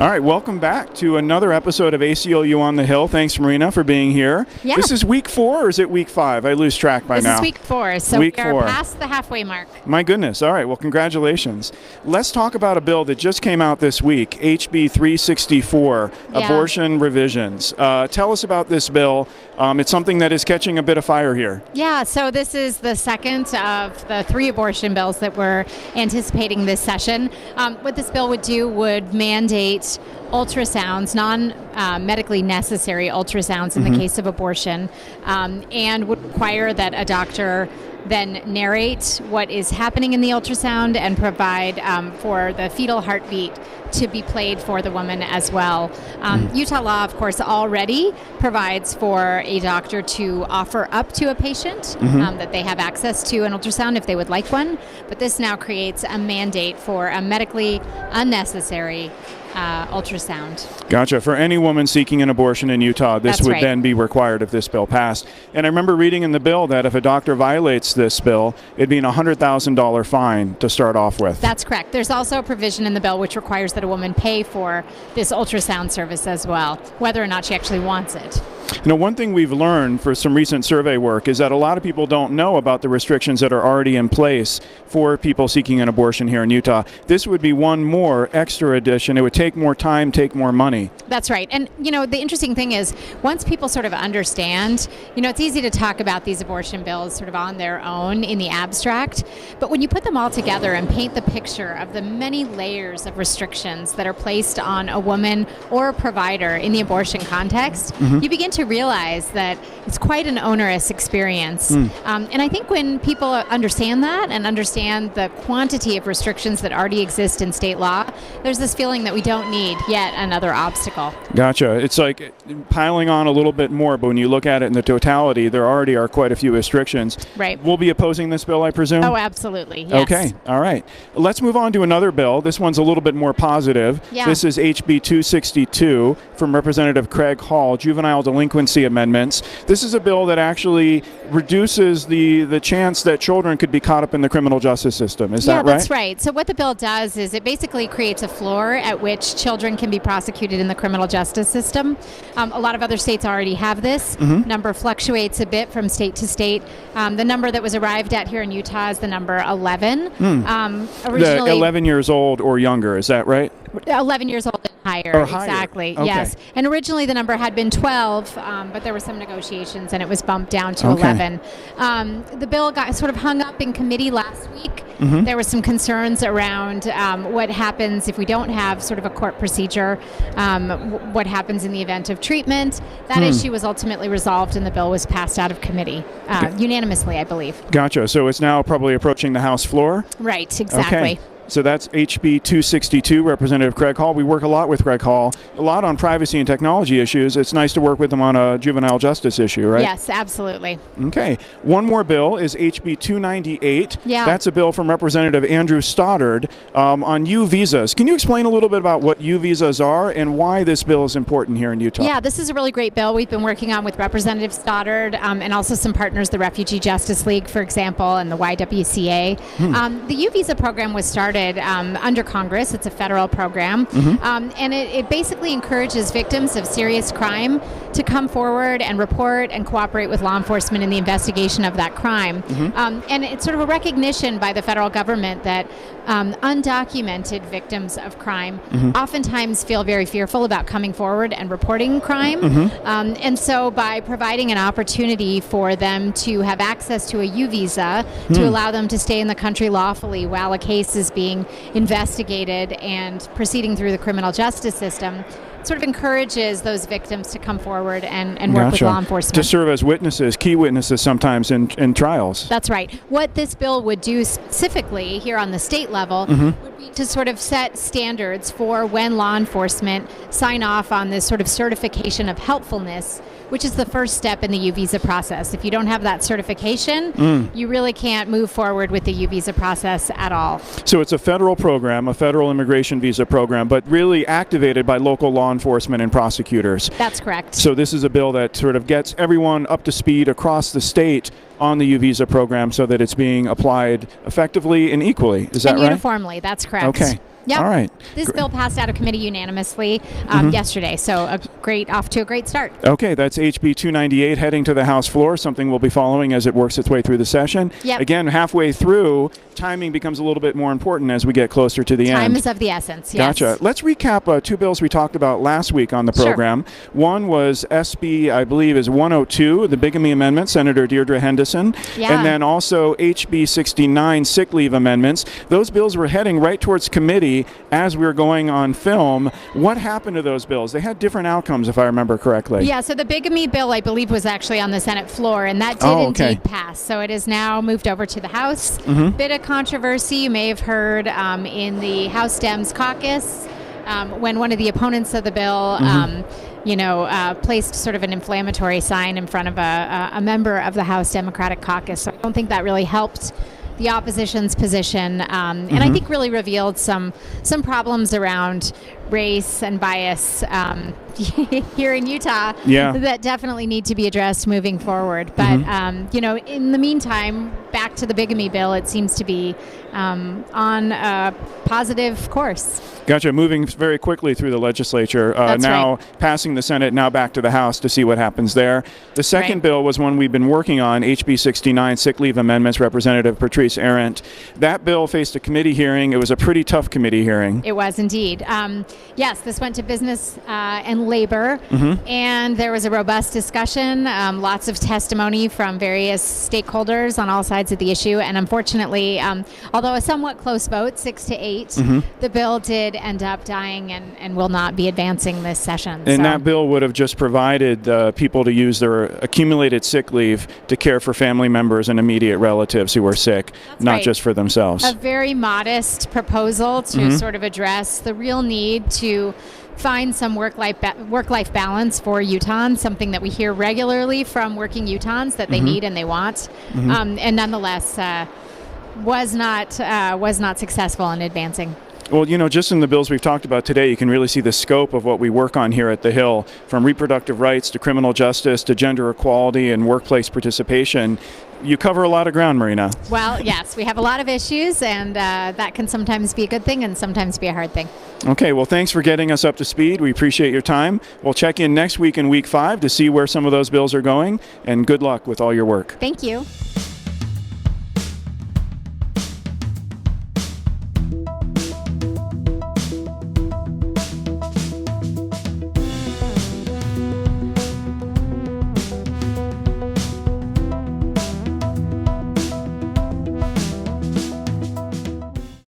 All right, welcome back to another episode of ACLU on the Hill. Thanks, Marina, for being here. Yeah. This is week 4, or is it week 5? I lose track by now. This is week 4, so week we are 4. past the halfway mark. My goodness. All right, well, congratulations. Let's talk about a bill that just came out this week, HB 364, abortion revisions. Tell us about this bill. It's something that is catching a bit of fire here. Yeah, so this is the second of the 3 abortion bills that we're anticipating this session. What this bill would do would mandate ultrasounds, non-medically necessary ultrasounds in the case of abortion, and would require that a doctor then narrate what is happening in the ultrasound and provide for the fetal heartbeat to be played for the woman as well. Utah law, of course, already provides for a doctor to offer up to a patient that they have access to an ultrasound if they would like one, but this now creates a mandate for a medically unnecessary ultrasound. Gotcha. For any woman seeking an abortion in Utah, this would then be required if this bill passed. And I remember reading in the bill that if a doctor violates this bill, it'd be a $100,000 fine to start off with. That's correct. There's also a provision in the bill which requires that a woman pay for this ultrasound service as well, whether or not she actually wants it. You know, one thing we've learned for some recent survey work is that a lot of people don't know about the restrictions that are already in place for people seeking an abortion here in Utah. This would be one more extra addition. It would take more time, take more money. That's right. And, you know, the interesting thing is once people sort of understand, you know, it's easy to talk about these abortion bills sort of on their own in the abstract, but when you put them all together and paint the picture of the many layers of restrictions that are placed on a woman or a provider in the abortion context, you begin to realize that it's quite an onerous experience. And I think when people understand that and understand the quantity of restrictions that already exist in state law, there's this feeling that we don't need yet another obstacle. Gotcha. It's like piling on a little bit more, but when you look at it in the totality, there already are quite a few restrictions. Right. We'll be opposing this bill, I presume? Oh, absolutely. Yes. Okay. All right. Let's move on to another bill. This one's a little bit more positive. Yeah. This is HB 262 from Representative Craig Hall, Juvenile Delinquency Amendments. This is a bill that actually reduces the chance that children could be caught up in the criminal justice system. Is that right? Yeah, that's right. So what the bill does is it basically creates a floor at which children can be prosecuted in the criminal justice system. A lot of other states already have this. Number fluctuates a bit from state to state. The number that was arrived at here in Utah is the number 11. Originally, 11 years old or younger, is that right? 11 years old and higher. Or higher. Exactly, Okay. yes. And originally the number had been 12, but there were some negotiations and it was bumped down to 11. The bill got sort of hung up in committee last week. There were some concerns around what happens if we don't have sort of a court procedure, what happens in the event of treatment. That issue was ultimately resolved and the bill was passed out of committee, unanimously, I believe. Gotcha. So it's now probably approaching the House floor? Right, exactly. Okay. So that's HB 262, Representative Craig Hall. We work a lot with Craig Hall, a lot on privacy and technology issues. It's nice to work with him on a juvenile justice issue, right? Yes, absolutely. Okay. One more bill is HB 298. Yeah. That's a bill from Representative Andrew Stoddard on U visas. Can you explain a little bit about what U visas are and why this bill is important here in Utah? Yeah, this is a really great bill we've been working on with Representative Stoddard and also some partners, the Refugee Justice League, for example, and the YWCA. The U visa program was started under Congress. It's a federal program, and it basically encourages victims of serious crime to come forward and report and cooperate with law enforcement in the investigation of that crime. And it's sort of a recognition by the federal government that undocumented victims of crime oftentimes feel very fearful about coming forward and reporting crime. And so by providing an opportunity for them to have access to a U visa to allow them to stay in the country lawfully while a case is being investigated and proceeding through the criminal justice system, sort of encourages those victims to come forward and work with law enforcement. To serve as witnesses, key witnesses sometimes in trials. That's right. What this bill would do specifically here on the state level would be to sort of set standards for when law enforcement sign off on this sort of certification of helpfulness, which is the first step in the U visa process. If you don't have that certification, you really can't move forward with the U visa process at all. So it's a federal program, a federal immigration visa program, but really activated by local law enforcement and prosecutors. That's correct. So this is a bill that sort of gets everyone up to speed across the state on the U visa program so that it's being applied effectively and equally. Is that and right? Uniformly, that's correct. Okay. Yep. All right. This bill passed out of committee unanimously yesterday, so off to a great start. Okay, that's HB 298 heading to the House floor, something we'll be following as it works its way through the session. Yep. Again, halfway through, timing becomes a little bit more important as we get closer to the end. Time is of the essence, yes. Gotcha. Let's recap two bills we talked about last week on the program. Sure. One was SB, I believe, is 102, the Bigamy Amendments, Senator Deirdre Henderson. Yeah. And then also HB 69, sick leave amendments. Those bills were heading right towards committee as we were going on film. What happened to those bills? They had different outcomes, if I remember correctly. Yeah, so the bigamy bill, I believe, was actually on the Senate floor, and that did indeed pass. So it is now moved over to the House. Bit of controversy you may have heard in the House Dems caucus when one of the opponents of the bill placed sort of an inflammatory sign in front of a member of the House Democratic caucus. So I don't think that really helped the opposition's position, and I think really revealed some problems around race and bias here in Utah that definitely need to be addressed moving forward. But in the meantime, back to the bigamy bill, it seems to be on a positive course. Gotcha. Moving very quickly through the legislature. Now passing the Senate, now back to the House to see what happens there. The second bill was one we've been working on, HB 69, sick leave amendments, Representative Patrice Arendt. That bill faced a committee hearing. It was a pretty tough committee hearing. It was indeed. Yes, this went to Business and Labor, and there was a robust discussion, lots of testimony from various stakeholders on all sides of the issue, and unfortunately, although a somewhat close vote, 6-8, the bill did end up dying and will not be advancing this session. And that bill would have just provided people to use their accumulated sick leave to care for family members and immediate relatives who were sick, not just for themselves. A very modest proposal to sort of address the real need to find some work-life balance for Utahns, something that we hear regularly from working Utahns that they need and they want, and nonetheless was not successful in advancing. Well, just in the bills we've talked about today, you can really see the scope of what we work on here at the Hill, from reproductive rights to criminal justice to gender equality and workplace participation. You cover a lot of ground, Marina. Well, yes, we have a lot of issues, and that can sometimes be a good thing and sometimes be a hard thing. Okay, well, thanks for getting us up to speed. We appreciate your time. We'll check in next week in week 5 to see where some of those bills are going, and good luck with all your work. Thank you.